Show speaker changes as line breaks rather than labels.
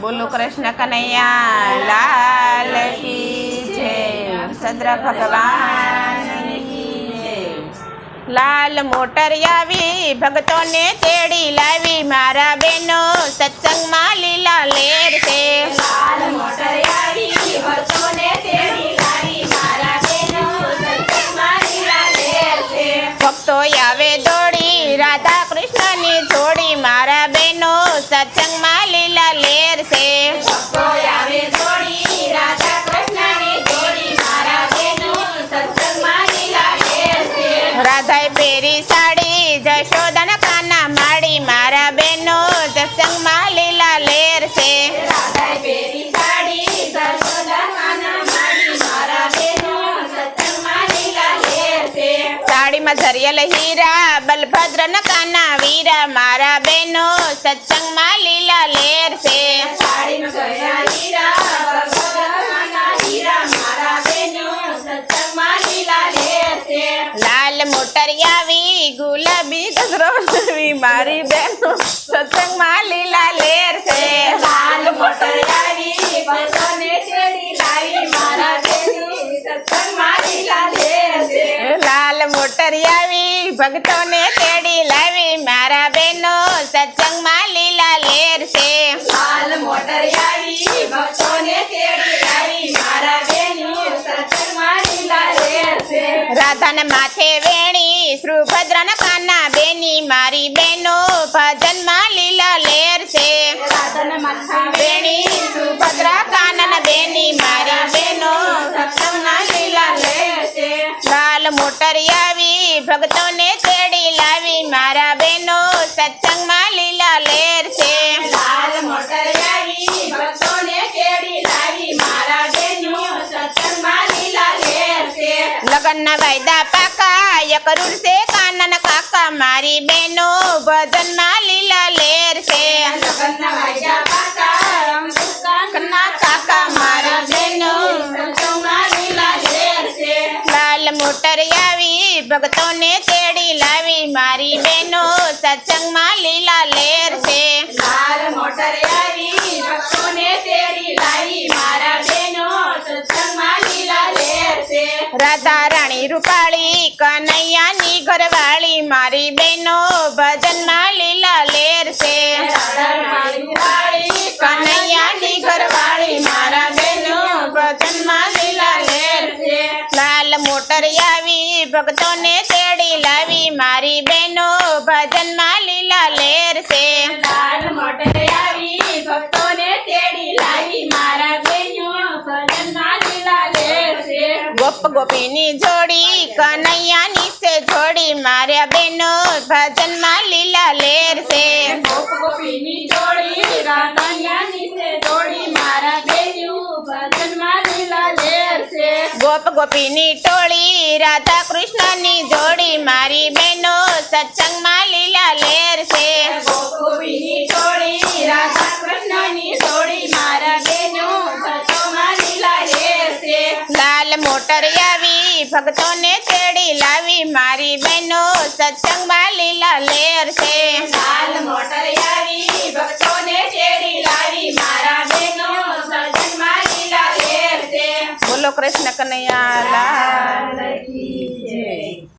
बोलो कृष्ण कन्हैया लाल की जय। चंद्र भगवान की जय। लाल मोटर आवी भक्तों ने तेड़ी लावी मारा बेनो सत्संग में लीला लेर से।
लाल मोटर आवी भक्तों ने तेड़ी लावी मारा बेनो सत्संग में लीला लेर से।
भक्तों आवे दौड़ी राधा कृष्ण नी जोड़ी मारा बेनो सत्संग में लीला लेर से।
भक्तों आवे दौड़ी राधा कृष्ण नी जोड़ी मारा बेनो सत्संग में लीला लेर से।
राधा पेरी साड़ी जशोदन काना माड़ी मारा बेनो सत्संग में लीला लेर से।
राधा पेरी साड़ी जशोदा काना माड़ी मारा बेनो सत्संग में लीला लेर से।
साड़ी में झरियल हीरा बलभद्र न काना वीरा मारा बेनो सत्संग में लीला लेर से।
साड़ी में गया हीरा बलभद्र काना हीरा मारा बेनो सत्संग में लीला लेर से।
लाल मोटर आवी गुलाबी गजरवी मारी बेनो सत्संग में लीला लेर से।
लाल मोटर आवी भक्तों ने तेड़ी लाई मारा बेनो सत्संग में लीला लेर से।
लाल मोटर आवी भक्तों ने तेड़ी लावी मारा बेनो सत्संग में लीला लेर से।
लाल मोटर आवी भक्तों ने तेड़ी लाई मारा बेनो सत्संग में लीला लेर से।
राधा न माथे वेणी सुभद्रा न काना बेनी मारी बेनो भजन में लीला लेर से।
राधन माथा
बेनी सुभद्रा कानन बेनी मारी बेनो सत्संग में लीला लेर से। लाल मोटर आवी भक्तों ने तेड़ी लावी मारा बेनो सत्संग में लीला लेर से।
लाल मोटर आवी भक्तों ने तेड़ी लाई मारा बेनो सत्संग में लीला लेर से।
लगन न वायदा पाका यकरूर से कानन काका मारी बेनो भजन में लीला लेर से।
लगन वाजा पाका हम
कन्ना काका मारा बेनो
सत्संग में लीला लेर से।
लाल मोटर आवी भक्तों ने तेड़ी लावी मारी बेनो सत्संग में लीला लेर से।
लाल मोटर आवी भक्तों ने तेड़ी लाई मारा बेनो सत्संग में लीला लेर से।
राधा रानी रूपाली कन्हैया नी घरवाली मारी बेनो भजन में लीला लेर से।
राधा रानी वाली
कन्हैया नी घरवाली मारा बेनो भजन में लीला लेर से। लाल मोटर आवी भक्तों ने तेड़ी लावी मारी बेनो भजन में लीला लेर से।
लाल मोटर आवी भक्तों ने तेड़ी लाई मारा बेनो भजन में लीला लेर से।
गोप गोपीनी जोड़ी कन्हैया नी से जोड़ी मार्या बेनो भजन में लीला लेर से।
गोप गोपीनी जोड़ी राधायानी से जोड़ी मारा बेनो भजन में लीला लेर से।
गोप गोपीनी टोली राधा कृष्ण नी जोड़ी मारी बेनो सत्संग में लीला लेर से।
गोप गोपीनी जोड़ी राधा कृष्ण नी जोड़ी मारा बेनो सत्संग में लीला लेर से।
लाल मोटर आवी भक्तों ने तेड़ी लावी मारी बेनो सत्संग में लीला लेर से।